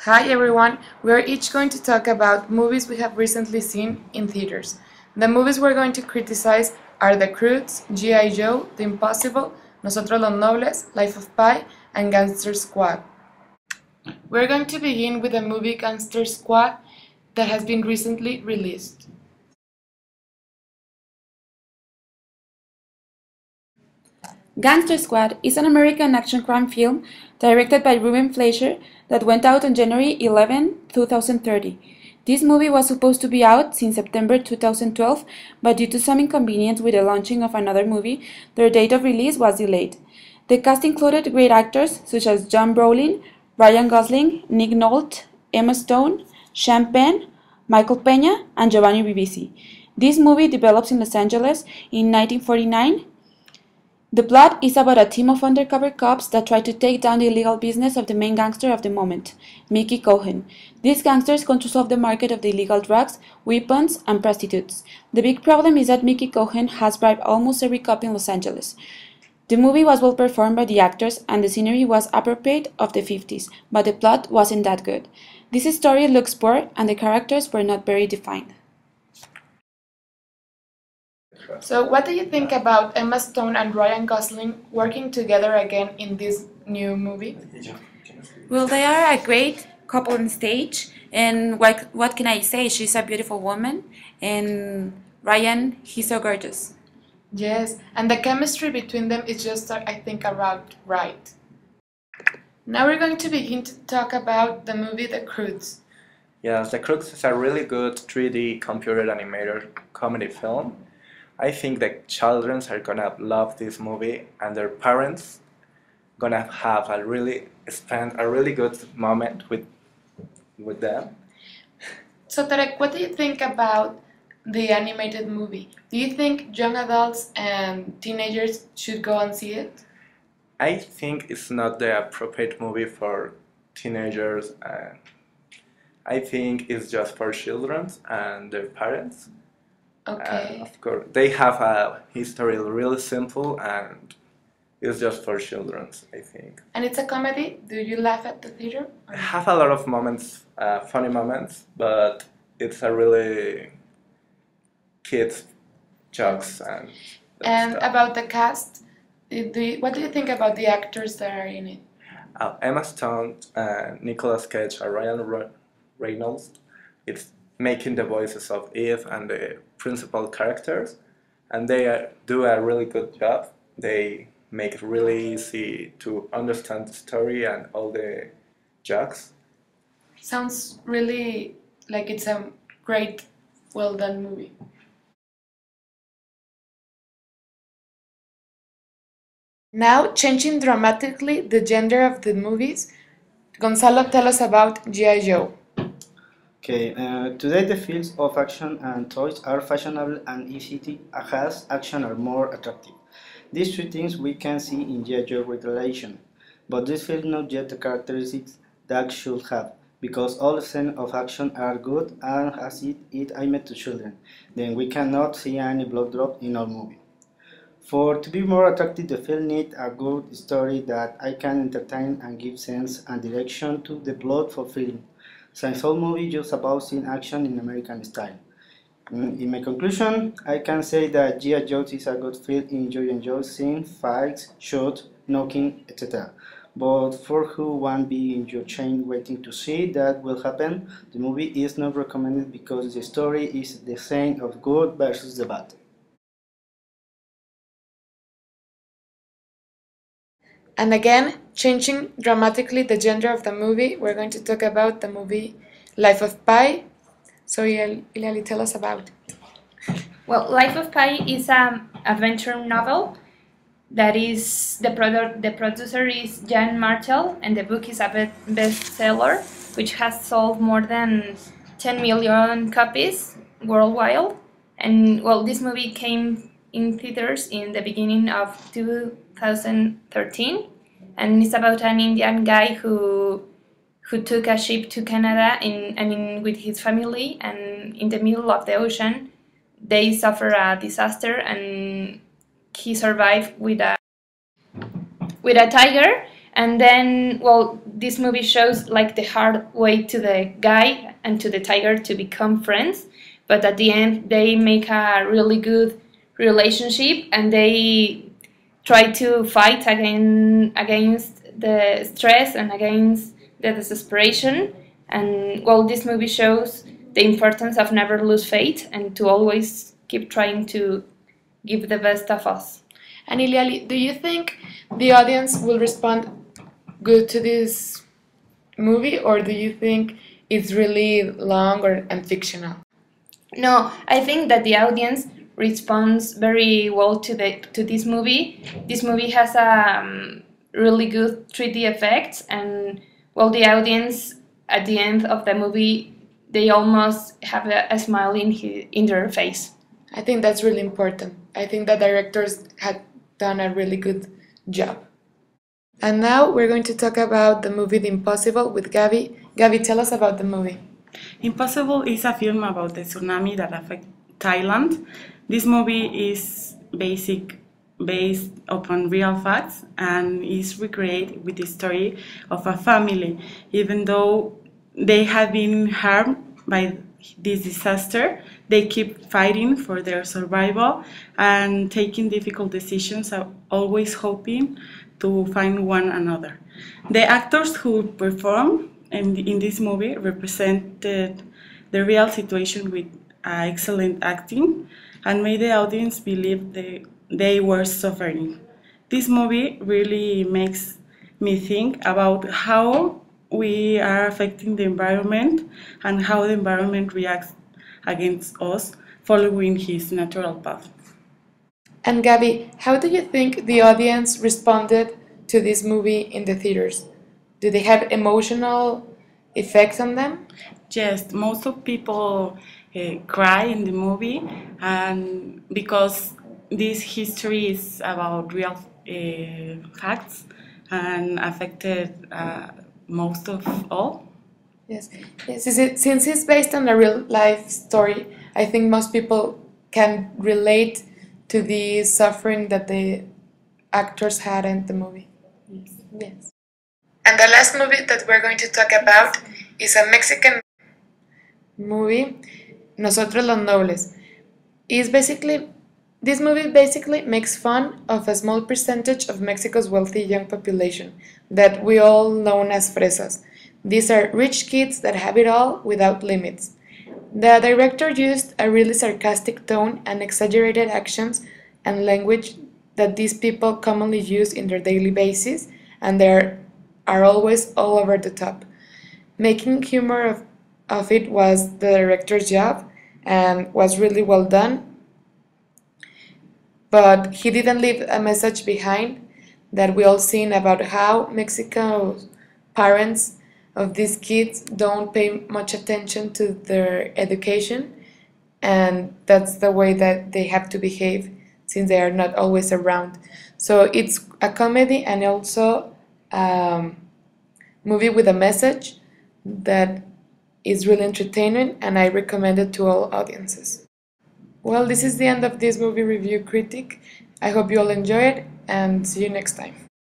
Hi everyone, we are each going to talk about movies we have recently seen in theaters. The movies we're going to criticize are The Croods, G.I. Joe, The Impossible, Nosotros los Nobles, Life of Pi, and Gangster Squad. We're going to begin with the movie Gangster Squad that has been recently released. Gangster Squad is an American action crime film directed by Ruben Fleischer that went out on January 11, 2030. This movie was supposed to be out since September 2012, but due to some inconvenience with the launching of another movie, their date of release was delayed. The cast included great actors such as John Brolin, Ryan Gosling, Nick Nolte, Emma Stone, Sean Penn, Michael Peña, and Giovanni Ribisi. This movie develops in Los Angeles in 1949. The plot is about a team of undercover cops that try to take down the illegal business of the main gangster of the moment, Mickey Cohen. These gangsters control the market of the illegal drugs, weapons, and prostitutes. The big problem is that Mickey Cohen has bribed almost every cop in Los Angeles. The movie was well performed by the actors and the scenery was appropriate of the 50s, but the plot wasn't that good. This story looks poor and the characters were not very defined. So, what do you think about Emma Stone and Ryan Gosling working together again in this new movie? Well, they are a great couple on stage, and what can I say? She's a beautiful woman, and Ryan, he's so gorgeous. Yes, and the chemistry between them is just, I think, about right. Now we're going to begin to talk about the movie The Croods. Yes, The Croods is a really good 3D computer animated comedy film. I think the children are gonna love this movie, and their parents gonna have spend a really good moment with them. So, Tarek, what do you think about the animated movie? Do you think young adults and teenagers should go and see it? I think it's not the appropriate movie for teenagers, and I think it's just for children and their parents. Okay. Of course, they have a history really simple and it's just for children, I think. And it's a comedy? Do you laugh at the theater? I have a lot of moments, funny moments, but it's a really kids jokes and stuff. About the cast, what do you think about the actors that are in it? Emma Stone, Nicolas Cage, and Reynolds. It's making the voices of Eve and the principal characters, and they do a really good job. They make it really easy to understand the story and all the jokes. Sounds really like it's a great, well done movie. Now, changing dramatically the gender of the movies, Gonzalo, tell us about G.I. Joe. Okay, today the fields of action and toys are fashionable and easy as action are more attractive. These three things we can see in G.I. Joe Retaliation, but this film not yet the characteristics that should have, because all scenes of action are good and as it aimed to children, then we cannot see any blood drop in our movie. For to be more attractive, the film needs a good story that I can entertain and give sense and direction to the plot for film. Since all movie just about seeing action in American style. In my conclusion, I can say that G.I. Joe is a good film in Joe and Joe seeing fights, shots, knocking, etc. But for who won't be in your chain waiting to see that will happen, the movie is not recommended because the story is the same of good versus the bad. And again, changing dramatically the gender of the movie, we're going to talk about the movie Life of Pi. So, Ilali, tell us about. Well, Life of Pi is an adventure novel that is the producer is Jan Martel, and the book is a bestseller which has sold more than 10 million copies worldwide. And well, this movie came in theaters in the beginning of 2013, and it's about an Indian guy who took a ship to Canada with his family, and in the middle of the ocean they suffer a disaster and he survived with a tiger, and then well this movie shows like the hard way to the guy and to the tiger to become friends, but at the end they make a really good relationship and they try to fight against the stress and against the desperation. And well, this movie shows the importance of never lose faith and to always keep trying to give the best of us. And Iliali, do you think the audience will respond good to this movie, or do you think it's really long and fictional? No, I think that the audience responds very well to this movie. This movie has a really good 3D effects, and well, the audience at the end of the movie they almost have a smile in their face. I think that's really important. I think the directors had done a really good job. And now we're going to talk about the movie The Impossible with Gabby. Gabby, tell us about the movie. Impossible is a film about the tsunami that affected Thailand. This movie is based upon real facts and is recreated with the story of a family. Even though they have been harmed by this disaster, they keep fighting for their survival and taking difficult decisions, always hoping to find one another. The actors who perform in this movie represented the real situation with excellent acting and made the audience believe they were suffering. This movie really makes me think about how we are affecting the environment and how the environment reacts against us following his natural path. And Gabby, how do you think the audience responded to this movie in the theaters? Do they have emotional effects on them? Yes, most of people cry in the movie, and because this history is about real facts and affected most of all. Yes. Since it's based on a real life story, I think most people can relate to the suffering that the actors had in the movie. Yes. And the last movie that we're going to talk about is a Mexican movie, Nosotros los Nobles. This movie basically makes fun of a small percentage of Mexico's wealthy young population that we all know as fresas. These are rich kids that have it all without limits. The director used a really sarcastic tone and exaggerated actions and language that these people commonly use in their daily basis, and they are always all over the top. Making humor of it was the director's job and was really well done, but he didn't leave a message behind that we all seen about how Mexico's parents of these kids don't pay much attention to their education, and that's the way that they have to behave since they are not always around. So it's a comedy and also a movie with a message that is really entertaining, and I recommend it to all audiences. Well, this is the end of this movie review critic. I hope you all enjoy it, and see you next time.